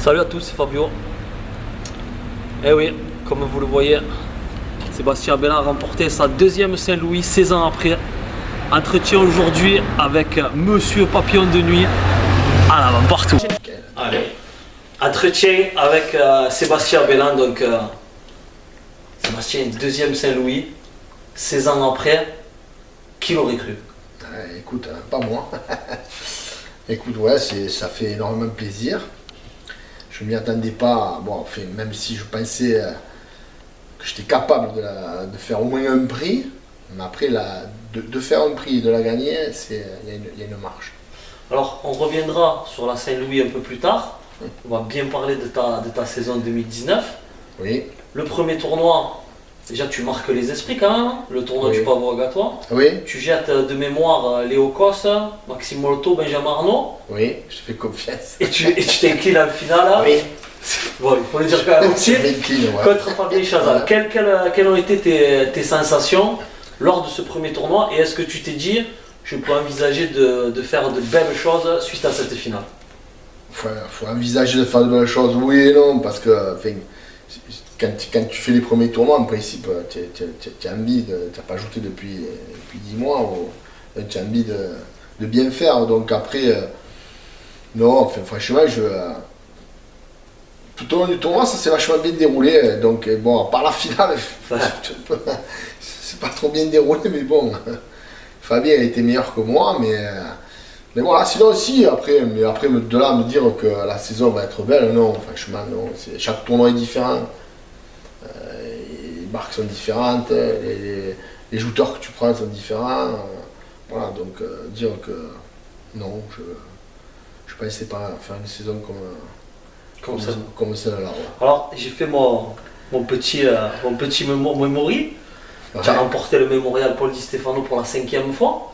Salut à tous, c'est Fabio. Eh oui, comme vous le voyez, Sébastien Bellin a remporté sa deuxième Saint-Louis 16 ans après. Entretien aujourd'hui avec Monsieur Papillon de Nuit à l'avant partout. Allez, entretien avec Sébastien Bellin. Donc, Sébastien, deuxième Saint-Louis, 16 ans après. Qui l'aurait cru? Écoute, pas moi. Écoute, ouais, ça fait énormément plaisir. Je ne m'y attendais pas, bon, enfin, même si je pensais que j'étais capable de faire au moins un prix, mais après, de faire un prix et de la gagner, il y a une marche. Alors, on reviendra sur la Saint-Louis un peu plus tard. On va bien parler de ta saison 2019. Oui. Le premier tournoi, déjà tu marques les esprits quand même. Le tournoi du Pavot à Gatois. Oui. Tu jettes de mémoire Léo Cosse, Maxime Molto, Benjamin Arnaud. Oui, je te fais confiance. Et tu t'inclines en finale là. Oui. Bon, il faut le dire quand même aussi. Ouais. Contre Fabien Chazal. Voilà. Quelles ont été tes sensations lors de ce premier tournoi? Et est-ce que tu t'es dit, je peux envisager de faire de belles choses suite à cette finale? Faut envisager de faire de belles choses, oui et non, parce que enfin, quand tu fais les premiers tournois, en principe, tu as envie tu n'as pas joué depuis 10 mois, tu as envie de bien faire. Donc après, non, enfin, franchement, tout au long du tournoi, ça s'est vachement bien déroulé. Donc bon, par la finale, c'est pas trop bien déroulé, mais bon, Fabien a été meilleur que moi, mais voilà, sinon aussi, après de là à me dire que la saison va être belle, non, franchement, non. Chaque tournoi est différent. Les marques sont différentes, les shooters que tu prends sont différents. Voilà, donc dire que non, je pensais pas faire une saison comme celle-là. Ouais. Alors, j'ai fait mon petit memory. Ouais. Tu as remporté le mémorial Paul Di Stefano pour la 5e fois.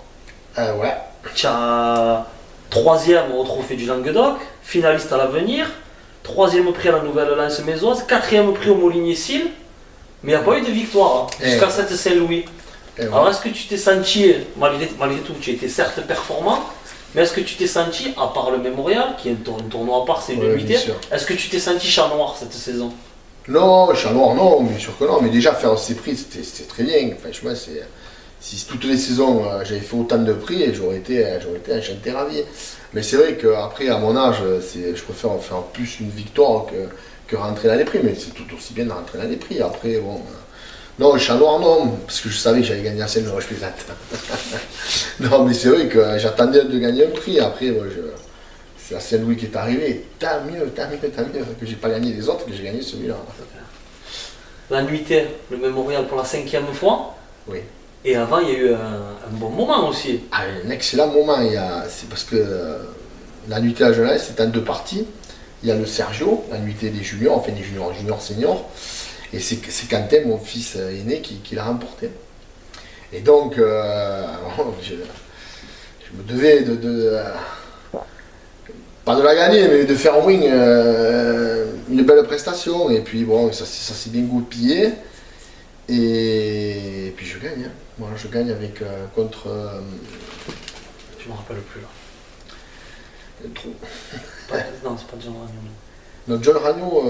Ouais. Tu as 3e au trophée du Languedoc, finaliste à l'avenir, 3e prix à la Nouvelle-Lens Mézoise, 4e prix au Moligny-Sille, mais il n'y a pas eu de victoire jusqu'à cette Saint-Louis. Alors est-ce que tu t'es senti, malgré tout, tu étais certes performant, mais est-ce que tu t'es senti, à part le mémorial, qui est un tournoi à part, c'est une unité, est-ce que tu t'es senti chat noir cette saison? Non, chat noir, non, bien sûr que non, mais déjà faire ces prix, c'était très bien. Franchement, si toutes les saisons j'avais fait autant de prix, j'aurais été enchanté, ravi. Mais c'est vrai qu'après, à mon âge, je préfère faire plus une victoire que rentrer dans les prix, mais c'est tout aussi bien de rentrer dans les prix. Après, bon, non, chat noir, non, parce que je savais que j'allais gagner à Saint-Louis, je plaisante. Non, mais c'est vrai que j'attendais de gagner un prix. Après, moi, c'est la Saint-Louis qui est arrivée. Tant mieux que j'ai pas gagné les autres, que j'ai gagné celui-là. La nuitée, le mémorial pour la 5e fois. Oui. Et avant, il y a eu un bon moment aussi. Ah, un excellent moment, c'est parce que la nuitée à la jeunesse, c'est en 2 parties. Il y a le Sergio, la nuitée des juniors, enfin des juniors seniors. Et c'est Quentin, mon fils aîné, qui l'a remporté. Et donc, je me devais pas de la gagner, mais de faire au moins une belle prestation. Et puis bon, ça s'est bien goupillé. Et puis je gagne. Voilà, je gagne contre. Je me rappelle plus là. Le trou. Non, c'est pas John Ragnon. Donc John Ragno,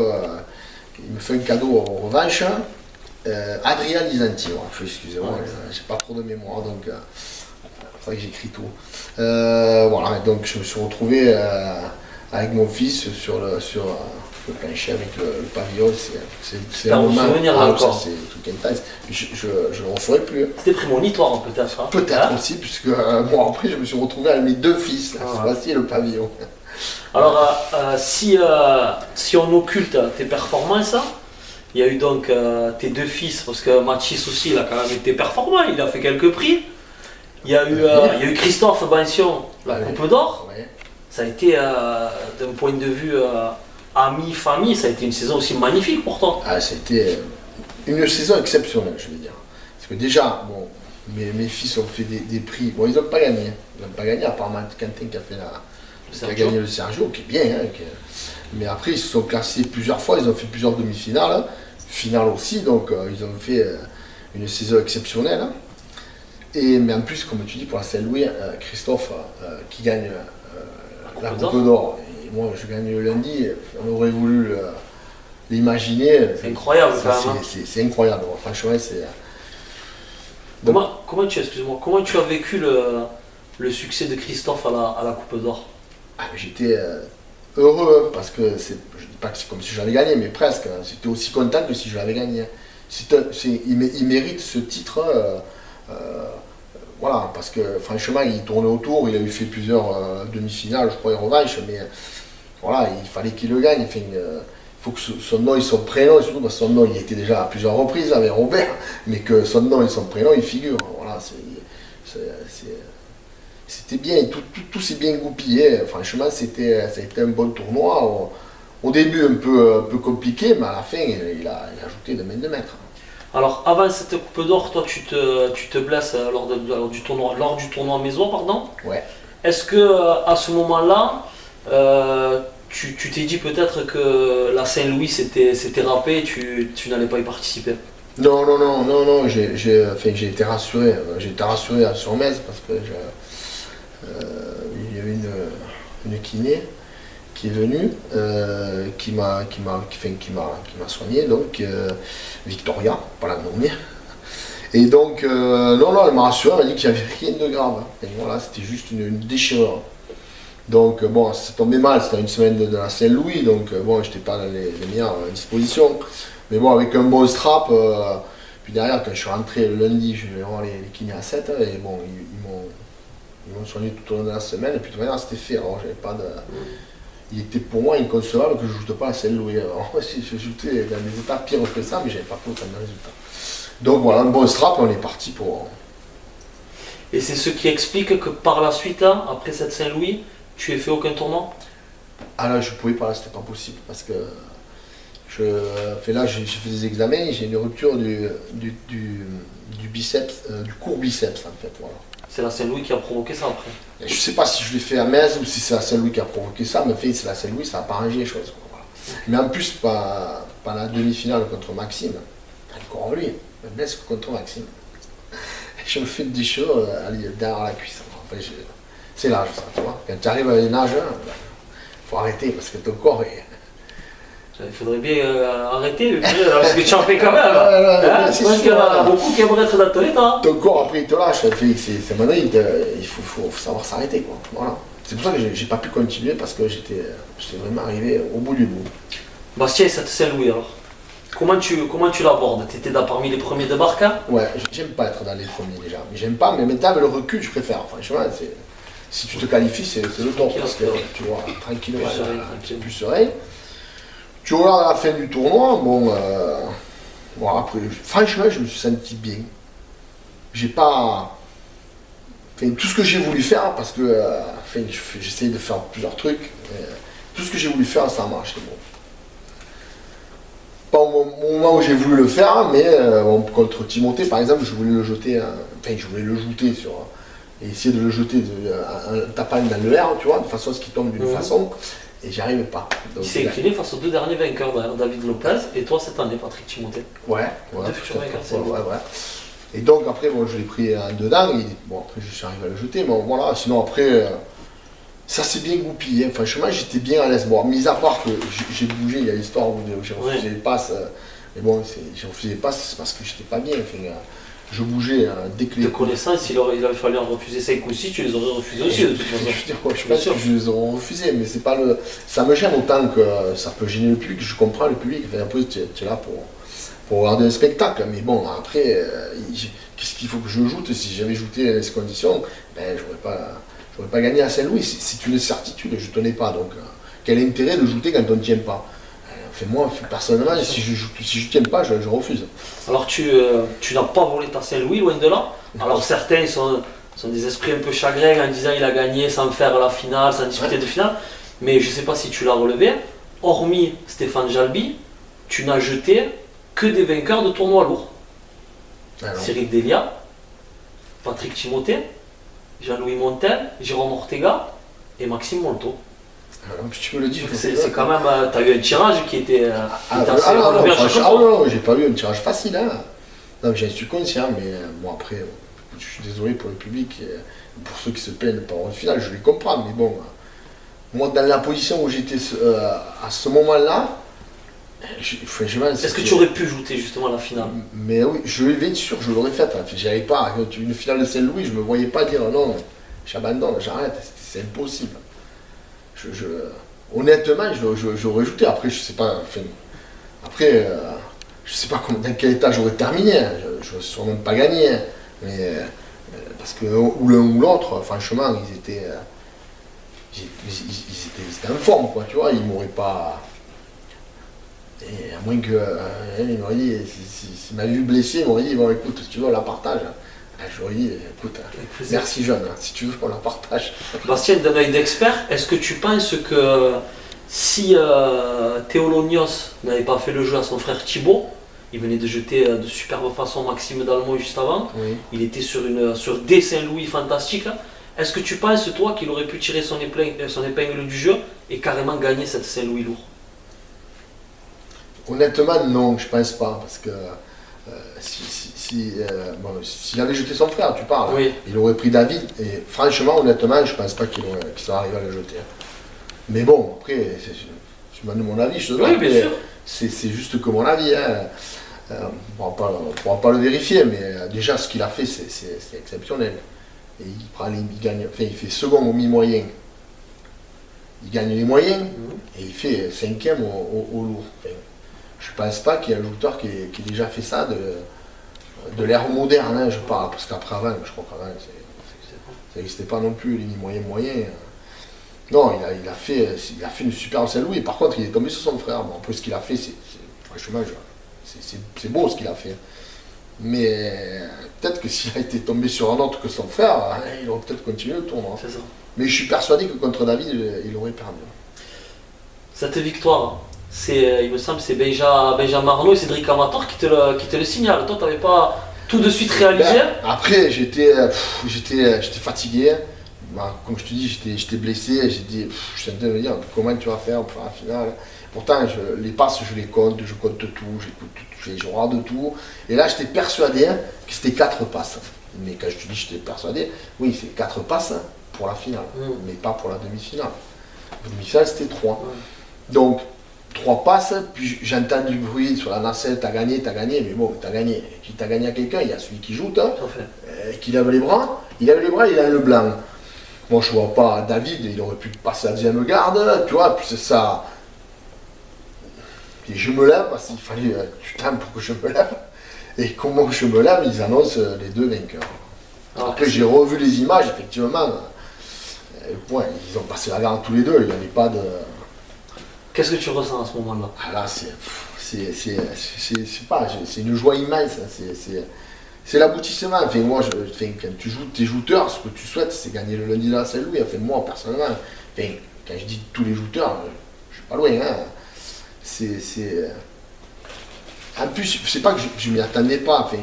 il me fait un cadeau en revanche. Adrien Lisanti, excusez-moi, j'ai pas trop de mémoire, donc c'est vrai que j'écris tout. Voilà, donc je me suis retrouvé avec mon fils sur le plancher avec le pavillon. C'est un moment encore. C'est tout intense. Je ne le referai plus. C'était prémonitoire peut-être. Hein. Peut-être aussi, puisque moi après je me suis retrouvé avec mes 2 fils, cette fois-ci le pavillon. Alors si on occulte tes performances, il y a eu donc tes 2 fils, parce que Mathis aussi il a quand même été performant, il a fait quelques prix. Il y a eu Christophe Bansion, la Coupe d'Or. Ouais. Ça a été d'un point de vue ami, famille, ça a été une saison aussi magnifique pour toi. Ah, ça a été une saison exceptionnelle, je vais dire. Parce que déjà, bon, mes fils ont fait des prix. Bon, ils n'ont pas gagné. Ils n'ont pas gagné, à part Quentin qui a gagné le Sergio, qui est bien. Hein, mais après, ils se sont classés plusieurs fois, ils ont fait plusieurs demi-finales, finale aussi, donc ils ont fait une saison exceptionnelle. Mais en plus, comme tu dis, pour la Saint-Louis, Christophe qui gagne la Coupe d'Or, et moi je gagne le lundi, on aurait voulu l'imaginer. C'est incroyable quand même. C'est incroyable, franchement c'est... Comment tu as vécu le succès de Christophe à la Coupe d'Or? J'étais heureux, parce que je ne dis pas que c'est comme si je l'avais gagné, mais presque. J'étais aussi content que si je l'avais gagné. Il mérite ce titre, voilà, parce que franchement, il tournait autour, il a eu fait plusieurs demi-finales, je crois, et revanche, mais voilà, il fallait qu'il le gagne. Enfin, il faut que son nom et son prénom, surtout parce que son nom, il était déjà à plusieurs reprises avec Robert, mais que son nom et son prénom, il figurent. Voilà, c'était bien, tout s'est bien goupillé. Franchement, ça a été un bon tournoi. Au début, un peu compliqué, mais à la fin, il a ajouté de main de maître. Alors, avant cette Coupe d'Or, toi, tu te blesses lors du tournoi Mésois, pardon. Ouais. Est-ce que à ce moment-là, tu t'es dit peut-être que la Saint-Louis s'était râpée et tu n'allais pas y participer? Non, j'ai été rassuré. J'ai été rassuré sur Metz parce que il y avait une kiné qui est venue, qui m'a soigné, donc Victoria, pas la nommer. Et donc, non, elle m'a rassuré, elle m'a dit qu'il n'y avait rien de grave. Et voilà, c'était juste une déchirure. Donc, bon, ça tombait mal, c'était une semaine de la Saint-Louis, donc bon, j'étais pas dans les meilleures dispositions. Mais bon, avec un bon strap, puis derrière, quand je suis rentré le lundi, je vais voir les kinés à 7, et bon, ils m'ont soigné tout au long de la semaine, et puis de toute manière, c'était fait. Alors, j'avais pas de... Il était pour moi inconcevable que je ne joue pas à Saint-Louis. Alors, si je jouais dans des états pires que ça, mais j'avais pas fait autant de résultats. Donc voilà, un bon strap, on est parti pour... Et c'est ce qui explique que par la suite, hein, après cette Saint-Louis, tu n'aies fait aucun tournoi? Ah là, je pouvais pas, c'était pas possible, parce que là, j'ai fait des examens, j'ai une rupture du biceps, du court biceps en fait, voilà. C'est la Saint-Louis qui a provoqué ça après? Et je sais pas si je l'ai fait à Metz ou si c'est la Saint-Louis qui a provoqué ça, mais fait, c'est la Saint-Louis, ça n'a pas arrangé les choses, quoi, voilà. Mais en plus, pas la demi-finale contre Maxime, encore lui, me blesse contre Maxime. Je me fais une déchirure derrière la cuisse. Enfin, c'est l'âge, ça, tu vois. Quand tu arrives à un âge, il faut arrêter parce que ton corps est... Il faudrait bien arrêter, parce que tu en fais quand même. Je pense qu'il y en a beaucoup qui aimeraient être dans ton état. Ton corps, après, il te lâche. C'est maintenant, il faut savoir s'arrêter, quoi. Voilà. C'est pour ça que j'ai pas pu continuer parce que j'étais vraiment arrivé au bout du bout. Bastien, cette Saint-Louis, alors comment tu l'abordes? Tu étais parmi les premiers débarquants? Ouais, j'aime pas être dans les premiers déjà. Mais j'aime pas, mais maintenant, avec le recul, je préfère. Franchement, si tu te qualifies, c'est le top. Parce que tu vois, tranquillement, c'est plus serein. Tu regardes à la fin du tournoi, bon, après, franchement, je me suis senti bien. J'ai pas... Enfin, tout ce que j'ai voulu faire, parce que j'essayais de faire plusieurs trucs, tout ce que j'ai voulu faire, ça a marché. Bon. Pas au moment où j'ai voulu le faire, mais contre Timothée, par exemple, je voulais le jeter, sur... Et essayer de le jeter en tapant dans le air, tu vois, de façon à ce qu'il tombe d'une façon. Et j'y arrivais pas. Donc, il s'est incliné face aux deux derniers vainqueurs, David Lopez et toi cette année, Patrick Timothée. Ouais. Deux futurs vainqueurs, c'est ouais. Et donc après, bon, je l'ai pris en dedans, bon après je suis arrivé à le jeter, mais voilà, sinon après, ça s'est bien goupillé, franchement j'étais bien à l'aise. Bon, mis à part que j'ai bougé, il y a l'histoire où j'ai refusé les passes, mais bon, j'ai refusé les passes, c'est parce que j'étais pas bien, enfin, je bougeais dès que les... De connaissance, il avait fallu en refuser 5 ou 6, tu les aurais refusés aussi de toute façon. Je pense que je les aurais refusés, mais c'est pas le... Ça me gêne autant que ça peut gêner le public, je comprends le public, enfin, après tu es là pour regarder un spectacle, mais bon, après, qu'est-ce qu'il faut que je joute? Si j'avais jouté dans ces conditions, ben, j'aurais pas gagné à Saint-Louis, c'est une certitude, je ne tenais pas, donc quel intérêt de jouter quand on ne tient pas? Moi, personnellement, si je tiens pas, je refuse. Alors tu n'as pas volé ta Saint-Louis, loin de là. Alors certains sont des esprits un peu chagrins en disant il a gagné sans faire la finale, sans disputer de finale. Mais je ne sais pas si tu l'as relevé, hormis Stéphane Jalbi, tu n'as jeté que des vainqueurs de tournois lourds. Cyril Delia, Patrick Timothée, Jean-Louis Montel, Jérôme Ortega et Maxime Molto. Alors, tu me le dis, c'est quand même. Tu as eu un tirage qui était assez non, j'ai pas eu un tirage facile. Hein. Non, j'en suis conscient, mais bon, après, je suis désolé pour le public, pour ceux qui se plaignent par une finale, je les comprends, mais bon, moi, dans la position où j'étais à ce moment-là, franchement, Est-ce que tu aurais pu jouer justement la finale? Mais oui, je vais être sûr, je l'aurais faite. J'avais pas, une finale de Saint-Louis, je me voyais pas dire non, j'abandonne, j'arrête, c'est impossible. Honnêtement, j'aurais joué. Après, je sais pas, après, je sais pas dans quel état j'aurais terminé. Je ne saurais même pas gagné. Mais parce que ou l'un ou l'autre, franchement, ils étaient en forme, quoi, tu vois, ils m'auraient pas. Et à moins que. Il m'aurait dit, s'il m'avait vu blessé, il m'aurait dit, bon écoute, si tu veux, on la partage. J'aurais dit, écoute, merci jeune, si tu veux, on la partage. Bastien, d'un œil d'expert, est-ce que tu penses que si Théolonios n'avait pas fait le jeu à son frère Thibaut, il venait de jeter de superbe façon Maxime Dalmau juste avant, oui. Il était sur des Saint-Louis fantastiques. Est-ce que tu penses, toi, qu'il aurait pu tirer son épingle du jeu et carrément gagner cette Saint-Louis lourd? Honnêtement, non, je pense pas, parce que s'il avait jeté son frère, tu parles, oui. Il aurait pris David, et franchement, honnêtement, je pense pas qu'il serait arrivé à le jeter. Mais bon, après, tu m'as donné mon avis, je te Oui, bien sûr. C'est juste que mon avis, hein. On ne pourra pas le vérifier, mais déjà, ce qu'il a fait, c'est exceptionnel. Et il gagne, enfin, il fait second au mi-moyen. Il gagne les moyens et il fait cinquième au lourd. Enfin, je ne pense pas qu'il y ait un joueur qui ait déjà fait ça de l'ère moderne, hein, je parle, parce qu'après avant, je crois qu'avant, ça n'existait pas non plus, les moyens. Non, il a fait une super Saint-Louis. Par contre, il est tombé sur son frère. Bon, en plus, ce qu'il a fait, franchement, c'est beau ce qu'il a fait. Mais peut-être que s'il a été tombé sur un autre que son frère, il aurait peut-être continué le tournoi. C'est ça. Mais je suis persuadé que contre David, il aurait perdu. Cette victoire, il me semble, c'est Benjamin Arnaud et Cédric Amator qui te le signalent. Toi, tu n'avais pas tout de suite réalisé. Après, j'étais fatigué. Comme je te dis, j'étais blessé. J'ai dit, je suis en train de me dire comment tu vas faire pour la finale. Pourtant, les passes, je compte tout, je regarde tout. Et là, j'étais persuadé que c'était 4 passes. Mais quand je te dis j'étais persuadé, oui, c'est 4 passes pour la finale, mais pas pour la demi-finale. La demi-finale, c'était 3. Donc, 3 passes, puis j'entends du bruit sur la nacelle, t'as gagné, mais bon, t'as gagné. Qui t'a gagné à quelqu'un, il y a celui qui joue, qui lève les bras, il a le blanc. Moi, je vois pas David, il aurait pu passer la deuxième garde, tu vois, puis c'est ça. Et je me lève, parce qu'il fallait du temps pour que je me lève. Et comment je me lève, ils annoncent les 2 vainqueurs. Après, j'ai revu les images, effectivement. Ils ont passé la garde tous les 2, il n'y avait pas de. Qu'est-ce que tu ressens à ce moment-là? Là, c'est une joie immense. C'est l'aboutissement. Enfin, moi, quand tu joues tes jouteurs, ce que tu souhaites, c'est gagner le lundi de la Saint-Louis. Enfin, moi, personnellement, enfin, quand je dis tous les jouteurs, je suis pas loin. Hein. En plus, c'est pas que je m'y attendais pas. Enfin,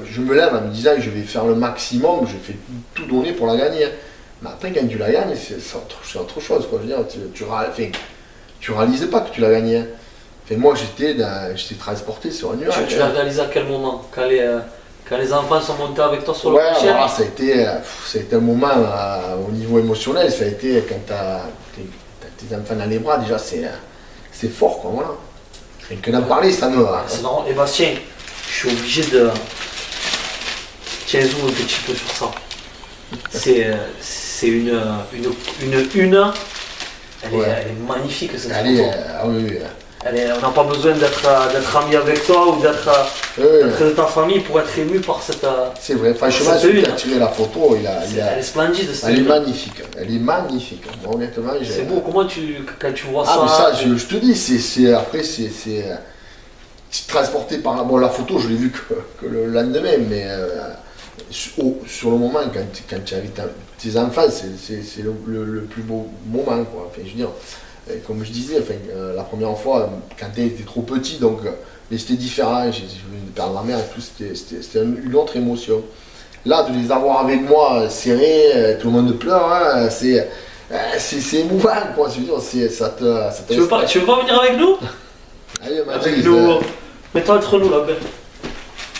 je me lève en me disant que je vais faire le maximum, je fais tout donner pour la gagner. Mais après, quand tu la gagnes, c'est autre chose. Quoi. Je veux dire, tu réalisais pas que tu l'as gagné. Enfin, moi, j'étais transporté sur un nuage. Tu l'as réalisé à quel moment? Quand les enfants sont montés avec toi sur le plancher? Voilà, ça a été un moment au niveau émotionnel. Ça a été quand tu as tes enfants dans les bras, déjà, c'est fort, quoi, voilà. Et que d'en parler, ça me va. C'est marrant. Et Bastien, je suis obligé de. Tiens, zoom un petit peu sur ça. C'est une. Elle est magnifique cette photo. Oui. On n'a pas besoin d'être ami avec toi ou d'être de ta famille pour être ému par cette. C'est vrai, franchement, celui qui a tiré la photo, elle est splendide. Elle est magnifique. Elle est magnifique. Moi, honnêtement, c'est beau. Comment quand tu vois ça? Ah, mais ça, je te dis, après, c'est transporté par la photo, je l'ai vu que le lendemain, mais sur le moment, quand tu as tes enfants, c'est le plus beau moment, quoi. Enfin, je veux dire. Comme je disais, la première fois, quand elle était trop petit, donc, mais c'était différent, j'ai venu de perdre ma mère et tout, c'était une autre émotion. Là, de les avoir avec moi serrés, tout le monde pleure, hein, c'est émouvant, quoi. Je veux dire, ça te tu veux pas venir avec nous? Allez, avec nous, mets-toi entre nous là, Ben.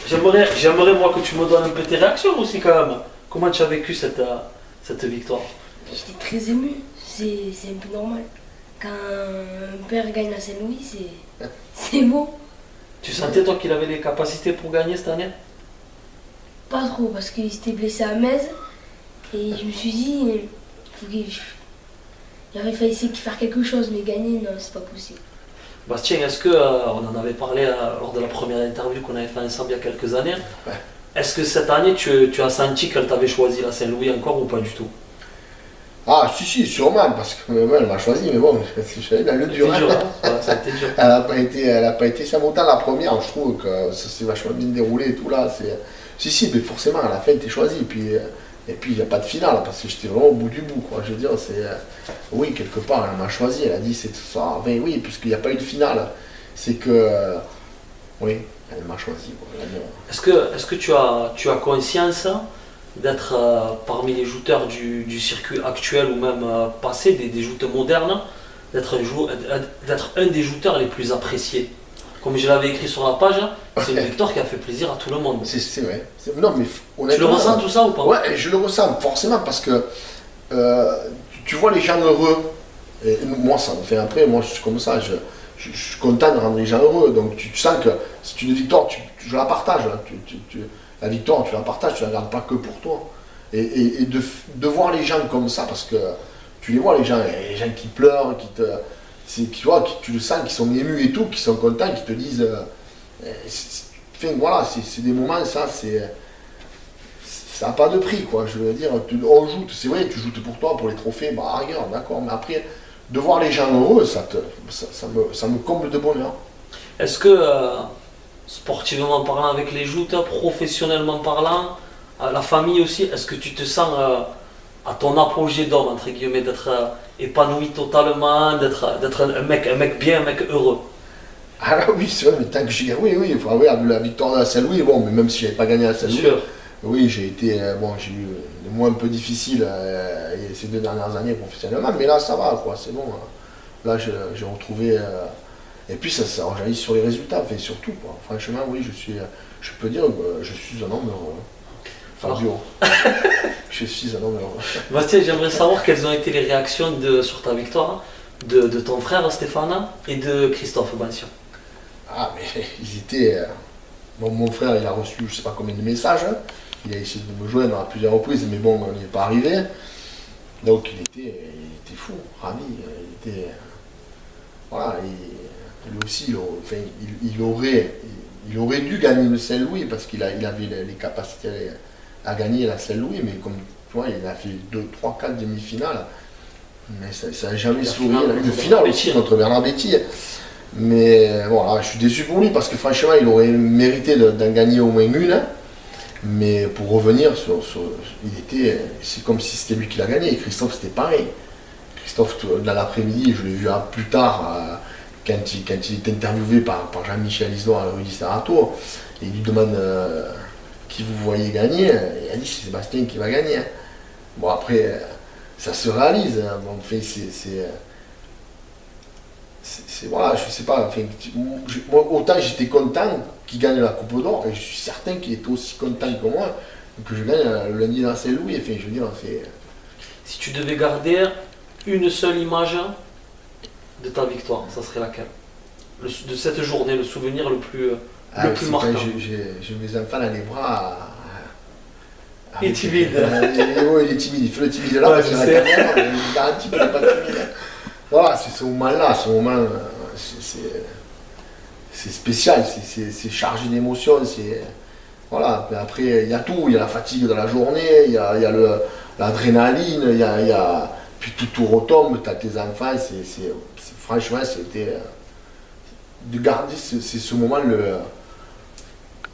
J'aimerais moi que tu me donnes un peu tes réactions aussi quand même. Comment tu as vécu cette victoire? J'étais très ému. c'est un peu normal. Quand un père gagne la Saint-Louis, c'est beau. Tu sentais toi qu'il avait les capacités pour gagner cette année? Pas trop, parce qu'il s'était blessé à Metz. Et je me suis dit, il aurait fallu essayer de faire quelque chose, mais gagner, non, c'est pas possible. Bastien, est-ce que, on en avait parlé lors de la première interview qu'on avait fait ensemble il y a quelques années, Ouais. Est-ce que cette année tu as senti qu'elle t'avait choisi la Saint-Louis encore ou pas du tout? Ah, si, sûrement, parce que elle m'a choisi, mais bon, je savais, elle le dur. C'était dur, hein. Ouais, ça a été dur. Elle n'a pas été sabotant la première, je trouve que ça s'est vachement bien déroulé et tout là. Si, mais forcément, à la fin, t'es choisi. Et puis, il n'y a pas de finale, parce que j'étais vraiment au bout du bout, quoi. Je veux dire, oui, quelque part, elle m'a choisi, elle a dit, c'est ça. Enfin, oui, puisqu'il n'y a pas eu de finale. C'est que. Oui, elle m'a choisi, quoi. Est-ce que tu as conscience d'être parmi les jouteurs du circuit actuel ou même passé, des jouteurs modernes, d'être un des jouteurs les plus appréciés? Comme je l'avais écrit sur la page, c'est une victoire qui a fait plaisir à tout le monde. C'est vrai. Non, mais honnêtement, tu le ressens tout ça ou pas? Ouais, je le ressens forcément parce que tu vois les gens heureux. Et moi, ça me fait après, moi je suis comme ça, je suis content de rendre les gens heureux. Donc tu sens que c'est une victoire, je la partage. Hein. La victoire, tu la partages, tu la gardes pas que pour toi. Et de voir les gens comme ça, parce que tu les vois, les gens qui pleurent, tu le sens, qui sont émus et tout, qui sont contents, qui te disent. Enfin, voilà, c'est des moments, ça n'a pas de prix, quoi. Je veux dire, on joue, c'est vrai, tu joues pour toi, pour les trophées, bah regarde, d'accord, mais après, de voir les gens heureux, ça me comble de bonheur. Est-ce que, sportivement parlant avec les joutes, professionnellement parlant, la famille aussi, est-ce que tu te sens à ton apogée d'homme, entre guillemets, d'être épanoui totalement, d'être un mec bien, un mec heureux? Ah là oui, c'est vrai, mais tant que j'ai gagné, oui, enfin, oui, avec la victoire de la Saint-Louis, bon, mais même si j'avais pas gagné la Saint-Louis, oui, j'ai été, j'ai eu des mois un peu difficiles ces 2 dernières années professionnellement, mais là ça va, quoi, c'est bon. Là j'ai retrouvé, et puis ça rejaillit sur les résultats, fait surtout, quoi. Franchement, oui, je peux dire que je suis un homme heureux. Fabio, je suis un homme heureux. Bastien, j'aimerais savoir quelles ont été les réactions sur ta victoire de ton frère Stéphane et de Christophe Bansion. Ah, mais ils étaient. Mon frère, il a reçu je sais pas combien de messages. Hein. Il a essayé de me joindre à plusieurs reprises, mais bon, on n'y est pas arrivé. Donc il était fou, ravi. Il était. Voilà, lui aussi, il aurait dû gagner le Saint-Louis parce qu'il avait les capacités à gagner la Saint-Louis, mais comme tu vois, il a fait 2, 3, 4 demi-finales. Mais ça n'a jamais souri. Il a eu une finale aussi contre Bernard Bétille. Mais voilà, je suis déçu pour lui parce que franchement, il aurait mérité d'en gagner au moins une. Hein. Mais pour revenir c'est comme si c'était lui qui l'a gagné. Et Christophe, c'était pareil. Christophe, dans l'après-midi, je l'ai vu plus tard, quand il est interviewé par Jean-Michel Isloir et Rudy Sarato. Et il lui demande qui vous voyez gagner. Et il a dit c'est Sébastien qui va gagner. Bon, après, ça se réalise. Hein. Bon, enfin, voilà, je sais pas, enfin, moi, autant j'étais content qu'il gagne la Coupe d'Or, et je suis certain qu'il était aussi content que moi que je gagne le lundi dans Saint-Louis. Enfin, je veux dire, si tu devais garder une seule image de ta victoire, ça serait laquelle? De cette journée, le souvenir le plus marquant. J'ai mes enfants dans les bras. Il est timide. Oui, il est timide, il fait le timide là, parce que la caméra, il garantit qu'il n'est pas timide. Voilà, c'est ce moment-là, c'est spécial, c'est chargé d'émotions, voilà. Après, il y a tout, il y a la fatigue de la journée, il y a l'adrénaline, puis tout retombe, tu as tes enfants, franchement, c'était de garder, c'est ce moment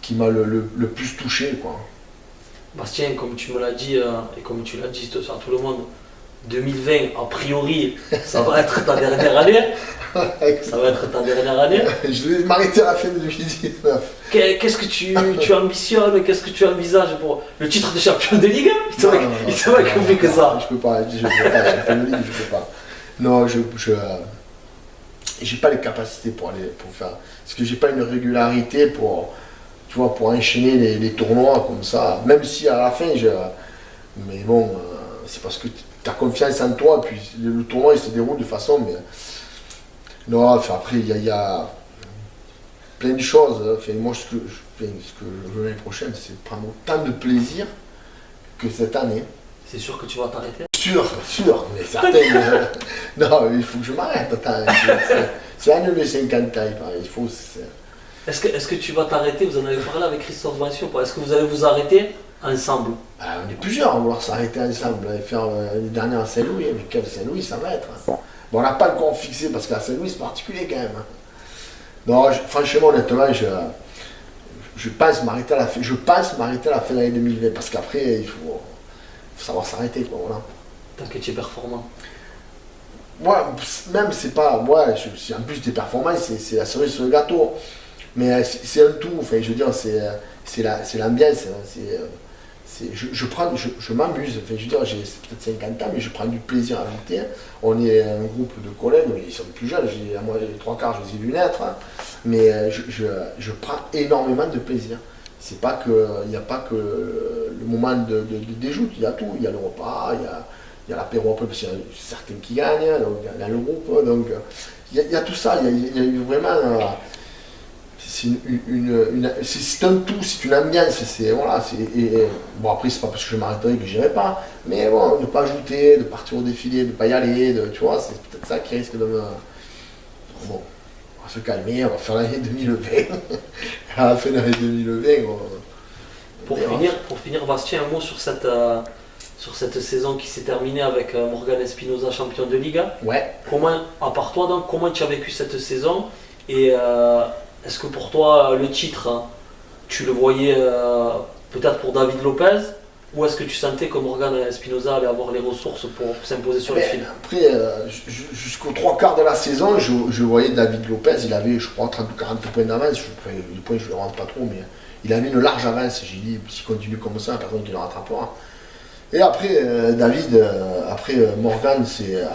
qui m'a le plus touché, quoi. Bastien, comme tu me l'as dit, et comme tu l'as dit à tout le monde, 2020, a priori, ça va être ta dernière année. Ça va être ta dernière année. Je vais m'arrêter à la fin de 2019. Qu'est-ce que tu ambitionnes? Qu'est-ce que tu envisages pour le titre de champion de Ligue? Il te va plus que ça. Je peux pas, champion de Ligue, je peux pas. Non, j'ai pas les capacités pour faire. Parce que j'ai pas une régularité pour enchaîner les tournois comme ça. Même si à la fin, mais bon, c'est parce que as confiance en toi, puis le tournoi il se déroule de façon, mais non, enfin, après il y a plein de choses. Enfin, moi ce que je veux l'année prochaine, c'est prendre autant de plaisir que cette année. C'est sûr que tu vas t'arrêter? Sûr, mais certain. Non, il faut que je m'arrête. Attends, c'est un de mes 50 ans, il faut. Est-ce que tu vas t'arrêter? Vous en avez parlé avec Christophe Vanciot. Est-ce que vous allez vous arrêter ensemble? On est plusieurs à vouloir s'arrêter ensemble et faire les dernières à Saint-Louis. Mais quel Saint-Louis ça va être? Bon, on n'a pas encore fixé parce qu'à Saint-Louis c'est particulier quand même. Non, franchement, honnêtement, je pense m'arrêter à la fin. Je pense m'arrêter à la fin de l'année 2020 parce qu'après il faut savoir s'arrêter, quoi. Voilà. Tant que tu es performant. Moi, même c'est pas. Moi, en plus des performances, c'est la cerise sur le gâteau. Mais c'est un tout. Enfin, je veux dire, c'est l'ambiance. Je m'amuse. Enfin, je veux dire, j'ai peut-être 50 ans, mais je prends du plaisir à lutter. On est un groupe de collègues, mais ils sont plus jeunes. Moi, les 3 quarts, je les ai vus naître. Hein. Mais je prends énormément de plaisir. C'est pas que, il n'y a pas que le moment de déjoute, il y a tout. Il y a le repas, il y a l'apéro après, parce qu'il y a certains qui gagnent, donc dans le groupe. Donc il y a tout ça. Il y a vraiment. C'est un tout, c'est une ambiance. Voilà, bon, après, c'est pas parce que je m'arrêterai que j'irai pas. Mais bon, ne pas ajouter, de partir au défilé, de ne pas y aller, tu vois, c'est peut-être ça qui risque de me. Bon. On va se calmer, on va faire l'année 2020. À la fin de l'année 2020, Pour finir, Bastien, un mot sur cette saison qui s'est terminée avec Morgan Espinoza, champion de Liga. Ouais. À part toi, donc, comment tu as vécu cette saison? Et est-ce que pour toi, le titre, hein, tu le voyais peut-être pour David Lopez? Ou est-ce que tu sentais que Morgan Espinoza allait avoir les ressources pour s'imposer sur le fil? Après, jusqu'aux 3 quarts de la saison, je voyais David Lopez, il avait, je crois, 30 ou 40 points d'avance. Les points, je ne le rentre pas trop, mais il avait une large avance. J'ai dit, s'il continue comme ça, personne qui le rattrapera. Et après, Morgan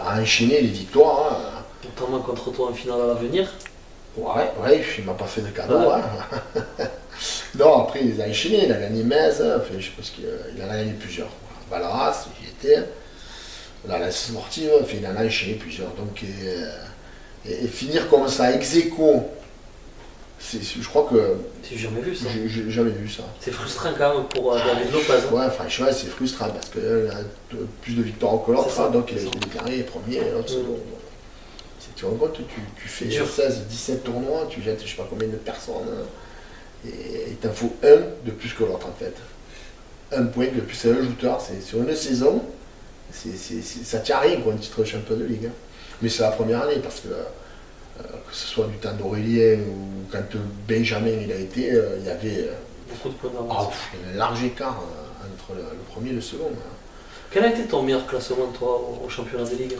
a enchaîné les victoires. Hein. Notamment contre toi en finale à l'avenir. Ouais, il m'a pas fait de cadeau. Ouais. Hein. Non, après, il a enchaîné, il a gagné Metz, enfin, je pense qu'il en a gagné plusieurs. Valras, j'y étais. La lance sportive, enfin, il en a enchaîné plusieurs. Donc, et finir comme ça, ex aequo, je crois que. J'ai jamais vu ça. J'ai jamais vu ça. C'est frustrant quand même pour David Lopez. Hein. Ouais, franchement, c'est frustrant parce qu'il a plus de victoires que l'autre, donc il est dernier, premier, et l'autre second. Tu rends compte, tu fais 16, 17 tournois, tu jettes je sais pas combien de personnes, et il t'en faut un de plus que l'autre en fait. Un point de plus, c'est un shooter, c'est sur une saison, ça tient à rien quoi, un titre de champion de ligue. Hein. Mais c'est la première année parce que ce soit du temps d'Aurélien ou quand Benjamin il a été, il y avait beaucoup de points d'avance. Il y avait un large écart entre le premier et le second. Hein. Quel a été ton meilleur classement toi au championnat de ligue?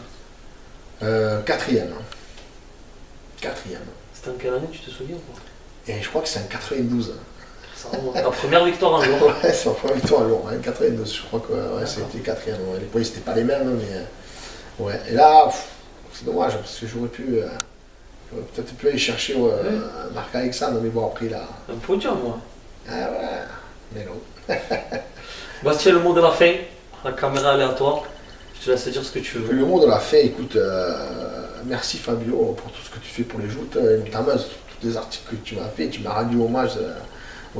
4e. C'était en quelle année, tu te souviens quoi? Et je crois que c'est en 92. Ta première victoire en jour. Ouais, c'est ma première victoire en jour, hein, 92, je crois que c'était 4e. Ouais. Les points c'était pas les mêmes, mais ouais. Et là, c'est dommage parce que j'aurais peut-être pu aller chercher Marc Alexandre, mais bon après là. Un podium moi. Ah ouais, mais non. Bastien, le mot de la fin, la caméra elle est à toi. Je te laisse dire ce que tu veux. Le mot de la fin, écoute, merci Fabio pour tout ce que tu fais pour les joutes, notamment tous les articles que tu m'as fait, tu m'as rendu hommage.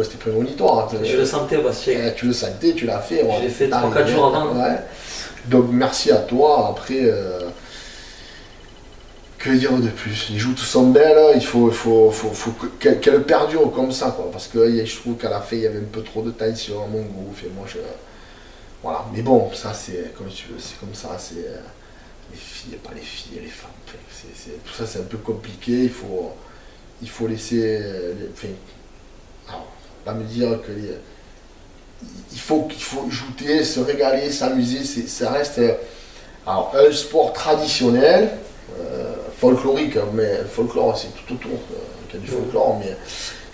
C'était prémonitoire. Je le sentais, Bastien. Tu le sentais, tu l'as fait. Je l'ai fait 3-4 jours avant. Ouais. Donc merci à toi. Après, que dire de plus? Les joutes sont belles, il faut qu'elles perdurent comme ça, quoi. Parce que je trouve qu'à la fin, il y avait un peu trop de tension à mon goût. Et moi, voilà. Mais bon, ça, c'est comme tu veux, c'est comme ça. C'est les filles, pas les filles, les femmes. Tout ça, c'est un peu compliqué. Il faut laisser. Alors, pas me dire que il faut jouer, se régaler, s'amuser. Ça reste alors, un sport traditionnel, folklorique, mais le folklore c'est tout autour qu'il y a du folklore, mais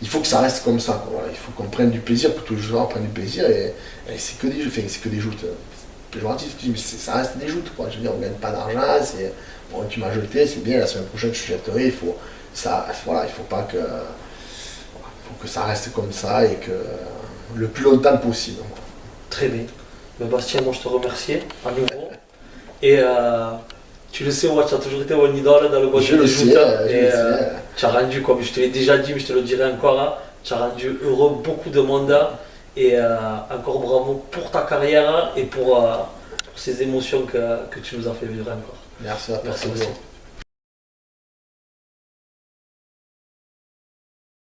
il faut que ça reste comme ça. Quoi, voilà. Il faut qu'on prenne du plaisir, que tous les joueurs prennent du plaisir, et c'est que des jeux, c'est que des joutes. Péjoratif, mais ça reste des joutes. Quoi. Je veux dire, on ne gagne pas d'argent, bon, tu m'as jeté, c'est bien, la semaine prochaine je jetterai, il faut pas que. Il faut que ça reste comme ça et que le plus longtemps possible. Très bien. Mais Bastien, moi je te remercie à nouveau. Et tu le sais, moi, tu as toujours été mon idole dans le monde Je le du sais, foot. je Et le sais. tu as rendu, comme je te l'ai déjà dit, mais je te le dirai encore, hein, tu as rendu heureux beaucoup de monde. Et encore bravo pour ta carrière et pour ces émotions que tu nous as fait vivre encore. Merci à toi. Merci Fabien. aussi.